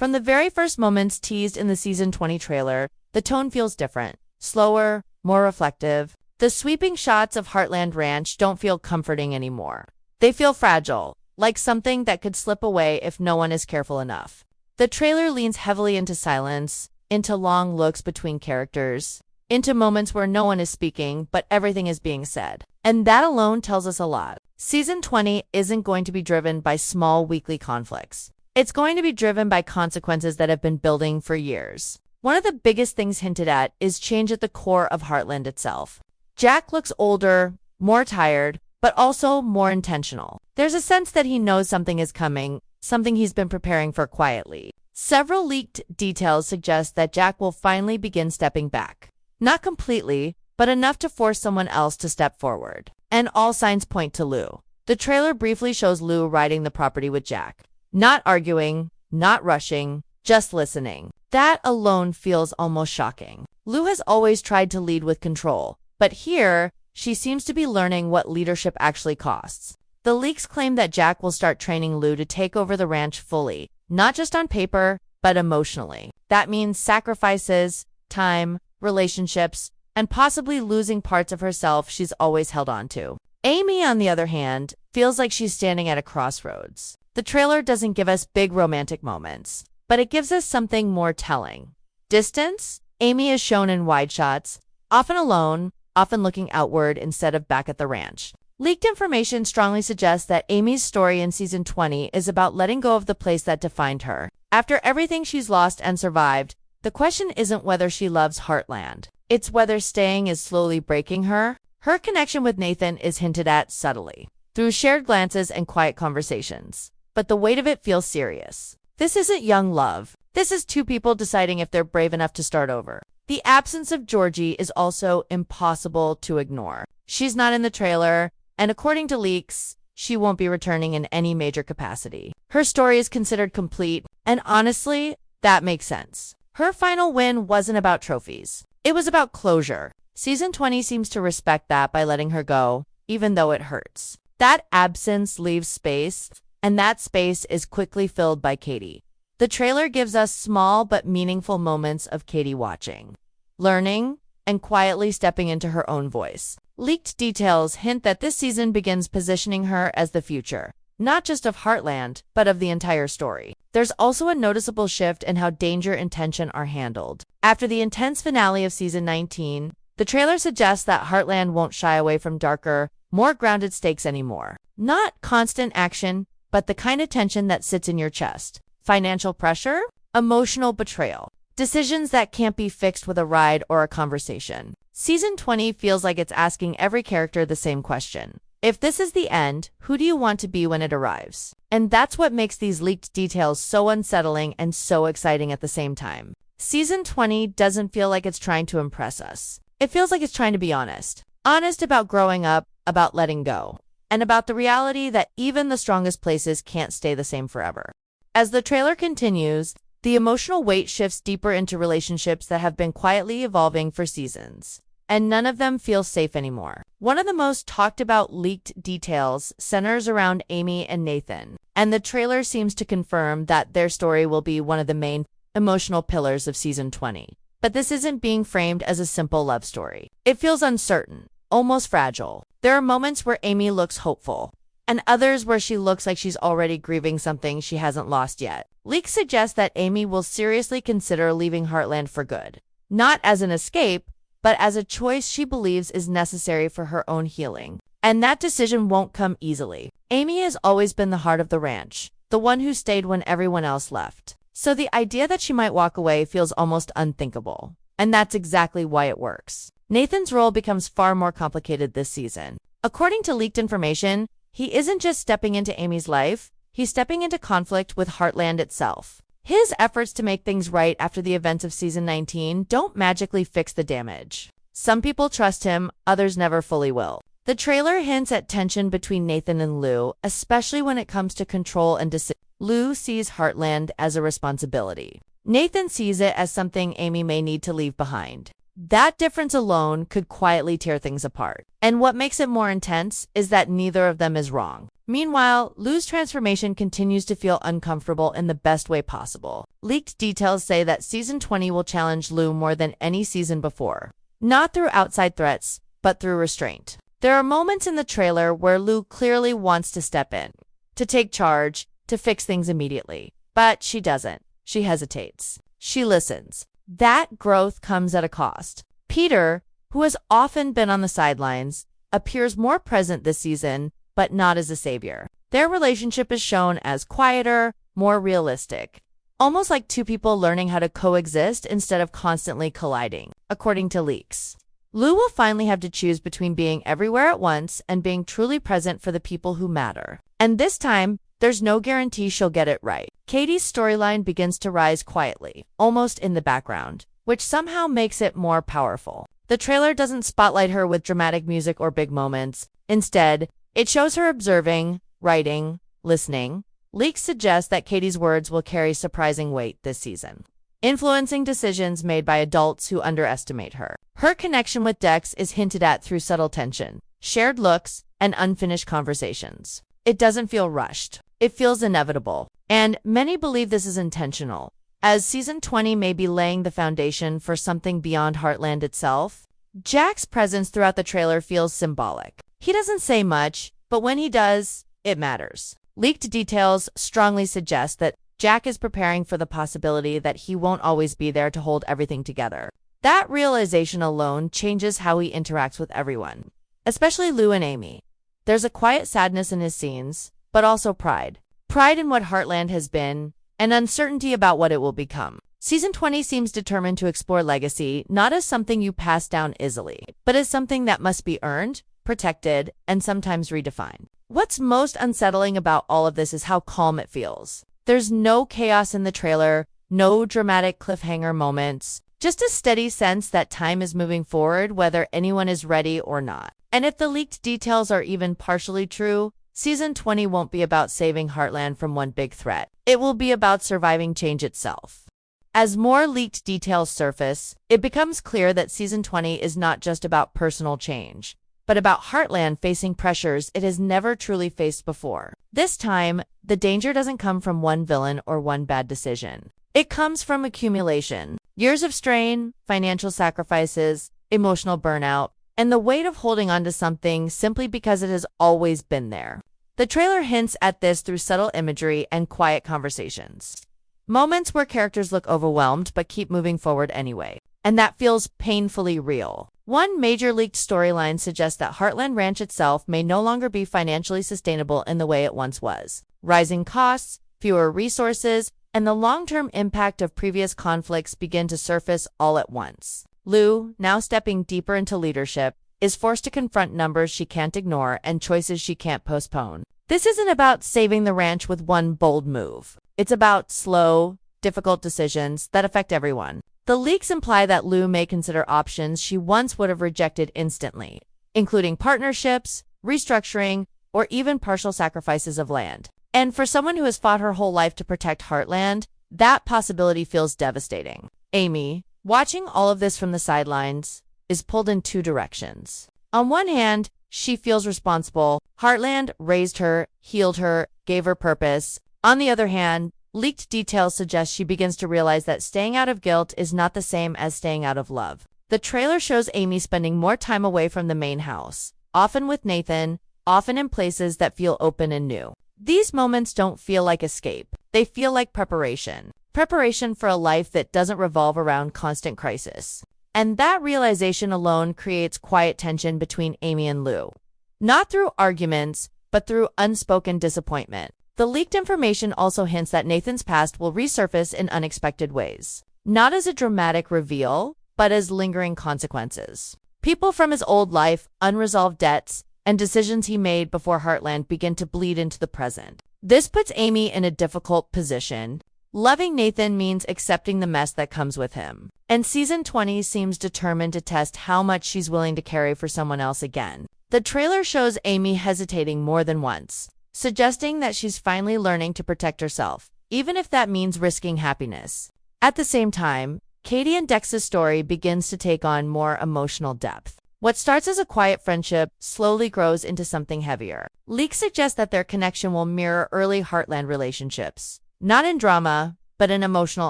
From the very first moments teased in the Season 20 trailer, the tone feels different, slower, more reflective. The sweeping shots of Heartland Ranch don't feel comforting anymore. They feel fragile, like something that could slip away if no one is careful enough. The trailer leans heavily into silence, into long looks between characters, into moments where no one is speaking, but everything is being said. And that alone tells us a lot. Season 20 isn't going to be driven by small weekly conflicts. It's going to be driven by consequences that have been building for years. One of the biggest things hinted at is change at the core of Heartland itself. Jack looks older, more tired, but also more intentional. There's a sense that he knows something is coming, something he's been preparing for quietly. Several leaked details suggest that Jack will finally begin stepping back. Not completely, but enough to force someone else to step forward. And all signs point to Lou. The trailer briefly shows Lou riding the property with Jack. Not arguing, not rushing, just listening. That alone feels almost shocking. Lou has always tried to lead with control, but here, she seems to be learning what leadership actually costs. The leaks claim that Jack will start training Lou to take over the ranch fully, not just on paper, but emotionally. That means sacrifices, time, relationships, and possibly losing parts of herself she's always held on to. Amy, on the other hand, feels like she's standing at a crossroads. The trailer doesn't give us big romantic moments, but it gives us something more telling. Distance? Amy is shown in wide shots, often alone, often looking outward instead of back at the ranch. Leaked information strongly suggests that Amy's story in Season 20 is about letting go of the place that defined her. After everything she's lost and survived, the question isn't whether she loves Heartland. It's whether staying is slowly breaking her. Her connection with Nathan is hinted at subtly, through shared glances and quiet conversations. But the weight of it feels serious. This isn't young love. This is two people deciding if they're brave enough to start over. The absence of Georgie is also impossible to ignore. She's not in the trailer, and according to leaks, she won't be returning in any major capacity. Her story is considered complete, and honestly, that makes sense. Her final win wasn't about trophies. It was about closure. Season 20 seems to respect that by letting her go, even though it hurts. That absence leaves space, and that space is quickly filled by Katie. The trailer gives us small but meaningful moments of Katie watching, learning, and quietly stepping into her own voice. Leaked details hint that this season begins positioning her as the future, not just of Heartland, but of the entire story. There's also a noticeable shift in how danger and tension are handled. After the intense finale of Season 19, the trailer suggests that Heartland won't shy away from darker, more grounded stakes anymore. Not constant action, but the kind of tension that sits in your chest. Financial pressure, emotional betrayal, decisions that can't be fixed with a ride or a conversation. Season 20 feels like it's asking every character the same question. If this is the end, who do you want to be when it arrives? And that's what makes these leaked details so unsettling and so exciting at the same time. Season 20 doesn't feel like it's trying to impress us. It feels like it's trying to be honest. Honest about growing up, about letting go, and about the reality that even the strongest places can't stay the same forever. As the trailer continues, the emotional weight shifts deeper into relationships that have been quietly evolving for seasons, and none of them feel safe anymore. One of the most talked about leaked details centers around Amy and Nathan, and the trailer seems to confirm that their story will be one of the main emotional pillars of Season 20. But this isn't being framed as a simple love story. It feels uncertain, almost fragile. There are moments where Amy looks hopeful, and others where she looks like she's already grieving something she hasn't lost yet. Leaks suggest that Amy will seriously consider leaving Heartland for good, not as an escape, but as a choice she believes is necessary for her own healing. And that decision won't come easily. Amy has always been the heart of the ranch, the one who stayed when everyone else left. So the idea that she might walk away feels almost unthinkable. And that's exactly why it works. Nathan's role becomes far more complicated this season. According to leaked information, he isn't just stepping into Amy's life, he's stepping into conflict with Heartland itself. His efforts to make things right after the events of Season 19 don't magically fix the damage. Some people trust him, others never fully will. The trailer hints at tension between Nathan and Lou, especially when it comes to control and decision. Lou sees Heartland as a responsibility. Nathan sees it as something Amy may need to leave behind. That difference alone could quietly tear things apart. And what makes it more intense is that neither of them is wrong. Meanwhile, Lou's transformation continues to feel uncomfortable in the best way possible. Leaked details say that Season 20 will challenge Lou more than any season before. Not through outside threats, but through restraint. There are moments in the trailer where Lou clearly wants to step in, to take charge, to fix things immediately. But she doesn't. She hesitates. She listens. That growth comes at a cost. Peter, who has often been on the sidelines, appears more present this season, but not as a savior. Their relationship is shown as quieter, more realistic, almost like two people learning how to coexist instead of constantly colliding, according to leaks. Lou will finally have to choose between being everywhere at once and being truly present for the people who matter. And this time, there's no guarantee she'll get it right. Katie's storyline begins to rise quietly, almost in the background, which somehow makes it more powerful. The trailer doesn't spotlight her with dramatic music or big moments. Instead, it shows her observing, writing, listening. Leaks suggest that Katie's words will carry surprising weight this season, influencing decisions made by adults who underestimate her. Her connection with Dex is hinted at through subtle tension, shared looks, and unfinished conversations. It doesn't feel rushed. It feels inevitable. And many believe this is intentional, as Season 20 may be laying the foundation for something beyond Heartland itself. Jack's presence throughout the trailer feels symbolic. He doesn't say much, but when he does, it matters. Leaked details strongly suggest that Jack is preparing for the possibility that he won't always be there to hold everything together. That realization alone changes how he interacts with everyone, especially Lou and Amy. There's a quiet sadness in his scenes, but also pride. Pride in what Heartland has been, and uncertainty about what it will become. Season 20 seems determined to explore legacy not as something you pass down easily, but as something that must be earned, protected, and sometimes redefined. What's most unsettling about all of this is how calm it feels. There's no chaos in the trailer, no dramatic cliffhanger moments, just a steady sense that time is moving forward whether anyone is ready or not. And if the leaked details are even partially true, Season 20 won't be about saving Heartland from one big threat. It will be about surviving change itself. As more leaked details surface, it becomes clear that Season 20 is not just about personal change, but about Heartland facing pressures it has never truly faced before. This time, the danger doesn't come from one villain or one bad decision. It comes from accumulation, years of strain, financial sacrifices, emotional burnout, and the weight of holding on to something simply because it has always been there. The trailer hints at this through subtle imagery and quiet conversations. Moments where characters look overwhelmed but keep moving forward anyway. And that feels painfully real. One major leaked storyline suggests that Heartland Ranch itself may no longer be financially sustainable in the way it once was. Rising costs, fewer resources, and the long-term impact of previous conflicts begin to surface all at once. Lou, now stepping deeper into leadership, is forced to confront numbers she can't ignore and choices she can't postpone. This isn't about saving the ranch with one bold move. It's about slow, difficult decisions that affect everyone. The leaks imply that Lou may consider options she once would have rejected instantly, including partnerships, restructuring, or even partial sacrifices of land. And for someone who has fought her whole life to protect Heartland, that possibility feels devastating. Amy, watching all of this from the sidelines, is pulled in two directions. On one hand, she feels responsible. Heartland raised her, healed her, gave her purpose. On the other hand, leaked details suggest she begins to realize that staying out of guilt is not the same as staying out of love. The trailer shows Amy spending more time away from the main house, often with Nathan, often in places that feel open and new. These moments don't feel like escape. They feel like preparation. Preparation for a life that doesn't revolve around constant crisis. And that realization alone creates quiet tension between Amy and Lou. Not through arguments, but through unspoken disappointment. The leaked information also hints that Nathan's past will resurface in unexpected ways. Not as a dramatic reveal, but as lingering consequences. People from his old life, unresolved debts, and decisions he made before Heartland begin to bleed into the present. This puts Amy in a difficult position. Loving Nathan means accepting the mess that comes with him. And Season 20 seems determined to test how much she's willing to carry for someone else again. The trailer shows Amy hesitating more than once, suggesting that she's finally learning to protect herself, even if that means risking happiness. At the same time, Katie and Dex's story begins to take on more emotional depth. What starts as a quiet friendship slowly grows into something heavier. Leaks suggest that their connection will mirror early Heartland relationships, not in drama, but in emotional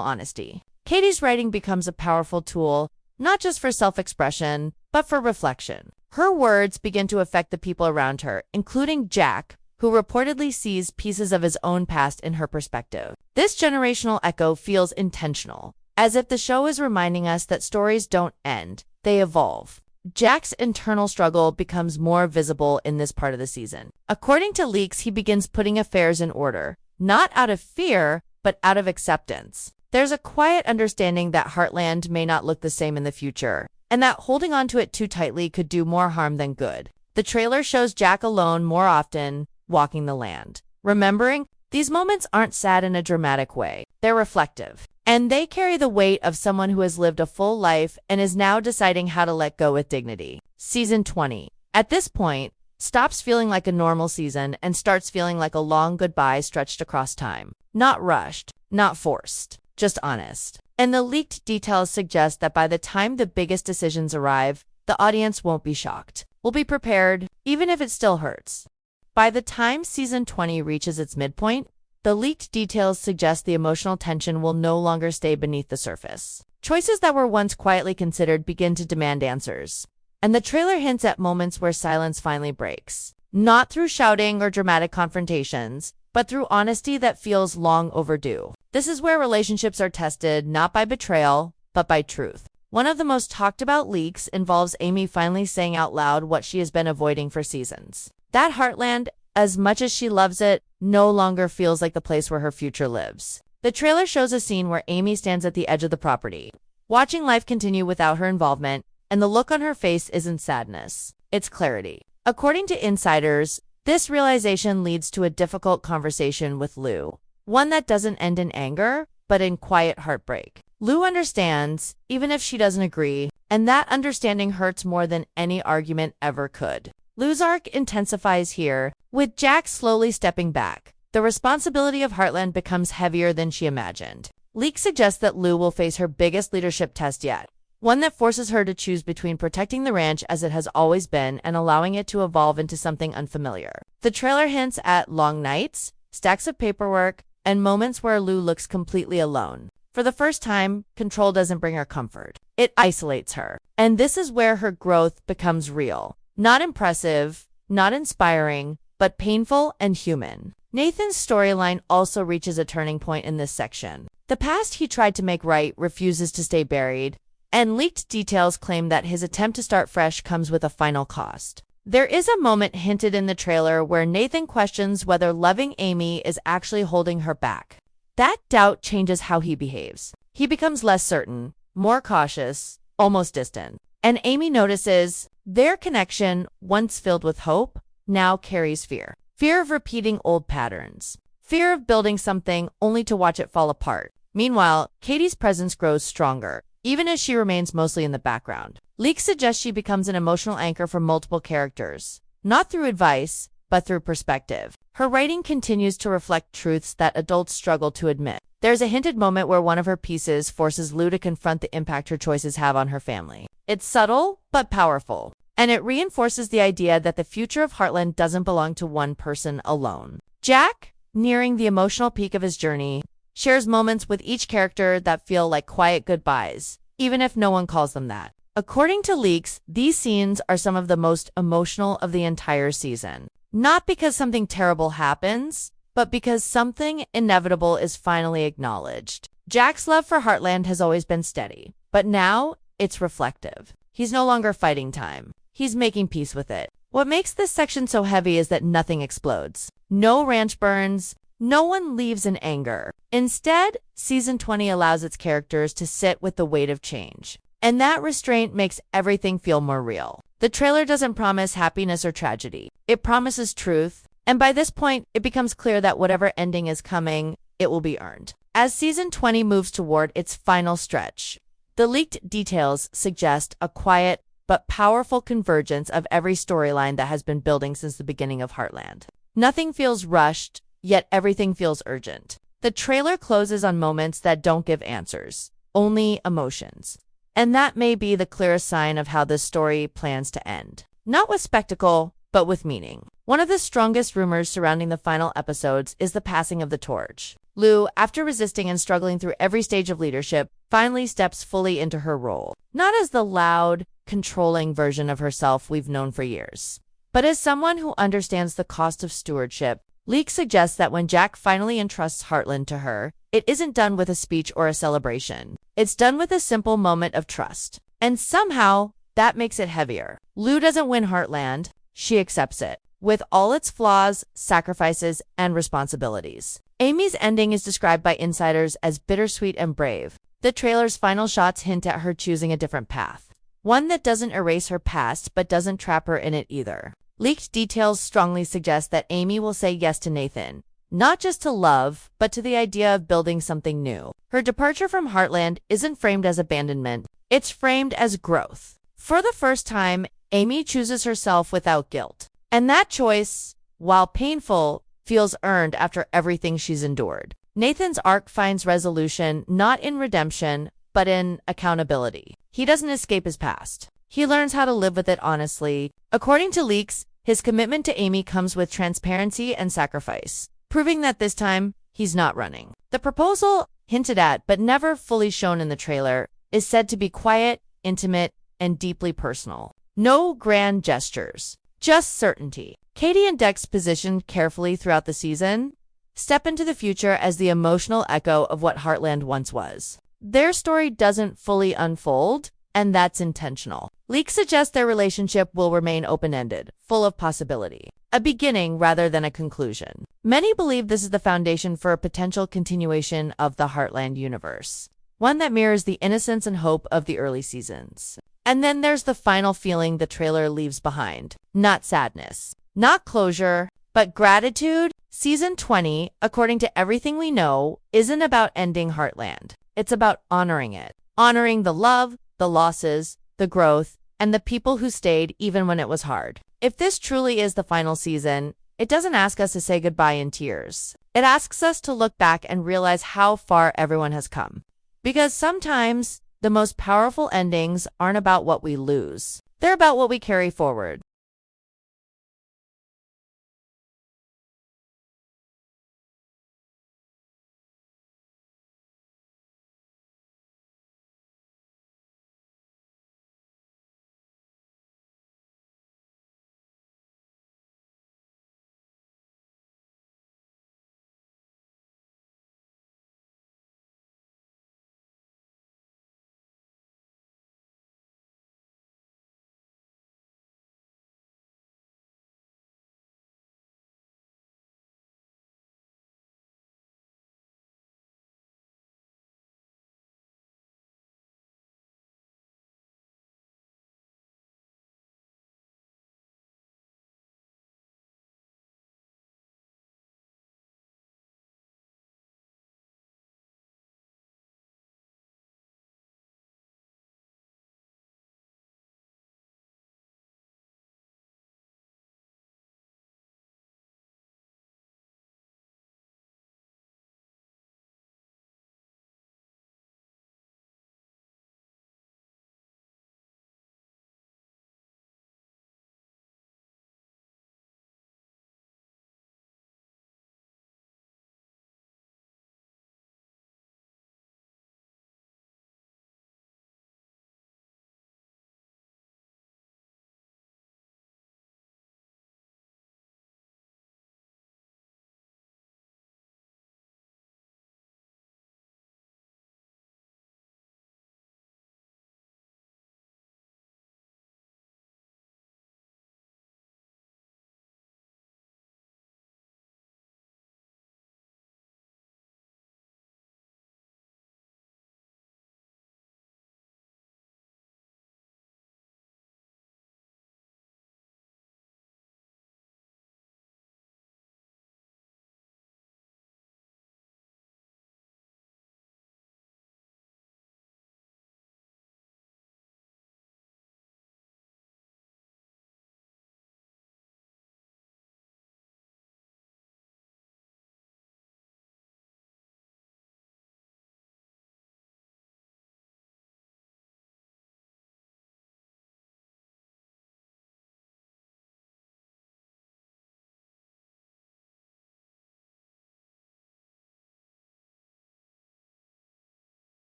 honesty. Katie's writing becomes a powerful tool, not just for self-expression, but for reflection. Her words begin to affect the people around her, including Jack, who reportedly sees pieces of his own past in her perspective. This generational echo feels intentional, as if the show is reminding us that stories don't end, they evolve. Jack's internal struggle becomes more visible in this part of the season. According to leaks, he begins putting affairs in order, not out of fear, but out of acceptance. There's a quiet understanding that Heartland may not look the same in the future, and that holding on to it too tightly could do more harm than good. The trailer shows Jack alone more often, walking the land. Remembering, these moments aren't sad in a dramatic way. They're reflective. And they carry the weight of someone who has lived a full life and is now deciding how to let go with dignity. Season 20. At this point, stops feeling like a normal season and starts feeling like a long goodbye stretched across time. Not rushed, not forced, just honest. And the leaked details suggest that by the time the biggest decisions arrive, the audience won't be shocked. We'll be prepared, even if it still hurts. By the time season 20 reaches its midpoint, the leaked details suggest the emotional tension will no longer stay beneath the surface. Choices that were once quietly considered begin to demand answers. And the trailer hints at moments where silence finally breaks. Not through shouting or dramatic confrontations, but through honesty that feels long overdue. This is where relationships are tested not by betrayal, but by truth. One of the most talked about leaks involves Amy finally saying out loud what she has been avoiding for seasons. That Heartland, as much as she loves it, no longer feels like the place where her future lives. The trailer shows a scene where Amy stands at the edge of the property, watching life continue without her involvement, and the look on her face isn't sadness, it's clarity. According to insiders, this realization leads to a difficult conversation with Lou, one that doesn't end in anger, but in quiet heartbreak. Lou understands, even if she doesn't agree, and that understanding hurts more than any argument ever could. Lou's arc intensifies here, with Jack slowly stepping back. The responsibility of Heartland becomes heavier than she imagined. Leaks suggest that Lou will face her biggest leadership test yet, one that forces her to choose between protecting the ranch as it has always been and allowing it to evolve into something unfamiliar. The trailer hints at long nights, stacks of paperwork, and moments where Lou looks completely alone. For the first time, control doesn't bring her comfort. It isolates her. And this is where her growth becomes real. Not impressive, not inspiring, but painful and human. Nathan's storyline also reaches a turning point in this section. The past he tried to make right refuses to stay buried, and leaked details claim that his attempt to start fresh comes with a final cost. There is a moment hinted in the trailer where Nathan questions whether loving Amy is actually holding her back. That doubt changes how he behaves. He becomes less certain, more cautious, almost distant. And Amy notices their connection, once filled with hope, now carries fear. Fear of repeating old patterns. Fear of building something only to watch it fall apart. Meanwhile, Katie's presence grows stronger, even as she remains mostly in the background. Leaks suggest she becomes an emotional anchor for multiple characters, not through advice, but through perspective. Her writing continues to reflect truths that adults struggle to admit. There's a hinted moment where one of her pieces forces Lou to confront the impact her choices have on her family. It's subtle, but powerful, and it reinforces the idea that the future of Heartland doesn't belong to one person alone. Jack, nearing the emotional peak of his journey, shares moments with each character that feel like quiet goodbyes, even if no one calls them that. According to leaks, these scenes are some of the most emotional of the entire season. Not because something terrible happens, but because something inevitable is finally acknowledged. Jack's love for Heartland has always been steady, but now it's reflective. He's no longer fighting time. He's making peace with it. What makes this section so heavy is that nothing explodes. No ranch burns. No one leaves in anger. Instead, season 20 allows its characters to sit with the weight of change. And that restraint makes everything feel more real. The trailer doesn't promise happiness or tragedy. It promises truth. And by this point, it becomes clear that whatever ending is coming, it will be earned. As season 20 moves toward its final stretch, the leaked details suggest a quiet but powerful convergence of every storyline that has been building since the beginning of Heartland. Nothing feels rushed, yet everything feels urgent. The trailer closes on moments that don't give answers, only emotions. And that may be the clearest sign of how this story plans to end. Not with spectacle, but with meaning. One of the strongest rumors surrounding the final episodes is the passing of the torch. Lou, after resisting and struggling through every stage of leadership, finally steps fully into her role. Not as the loud, controlling version of herself we've known for years, but as someone who understands the cost of stewardship. Leaks suggest that when Jack finally entrusts Heartland to her, it isn't done with a speech or a celebration. It's done with a simple moment of trust. And somehow, that makes it heavier. Lou doesn't win Heartland, she accepts it, with all its flaws, sacrifices, and responsibilities. Amy's ending is described by insiders as bittersweet and brave. The trailer's final shots hint at her choosing a different path. One that doesn't erase her past but doesn't trap her in it either. Leaked details strongly suggest that Amy will say yes to Nathan, not just to love, but to the idea of building something new. Her departure from Heartland isn't framed as abandonment, it's framed as growth. For the first time, Amy chooses herself without guilt. And that choice, while painful, feels earned after everything she's endured. Nathan's arc finds resolution not in redemption, but in accountability. He doesn't escape his past. He learns how to live with it honestly. According to leaks, his commitment to Amy comes with transparency and sacrifice, proving that this time, he's not running. The proposal, hinted at but never fully shown in the trailer, is said to be quiet, intimate, and deeply personal. No grand gestures, just certainty. Katie and Dex, positioned carefully throughout the season, step into the future as the emotional echo of what Heartland once was. Their story doesn't fully unfold, and that's intentional. Leaks suggest their relationship will remain open-ended, full of possibility. A beginning rather than a conclusion. Many believe this is the foundation for a potential continuation of the Heartland universe, one that mirrors the innocence and hope of the early seasons. And then there's the final feeling the trailer leaves behind. Not sadness, not closure, but gratitude. Season 20, according to everything we know, isn't about ending Heartland. It's about honoring it. Honoring the love, the losses, the growth, and the people who stayed even when it was hard. If this truly is the final season, it doesn't ask us to say goodbye in tears. It asks us to look back and realize how far everyone has come. Because sometimes, the most powerful endings aren't about what we lose. They're about what we carry forward.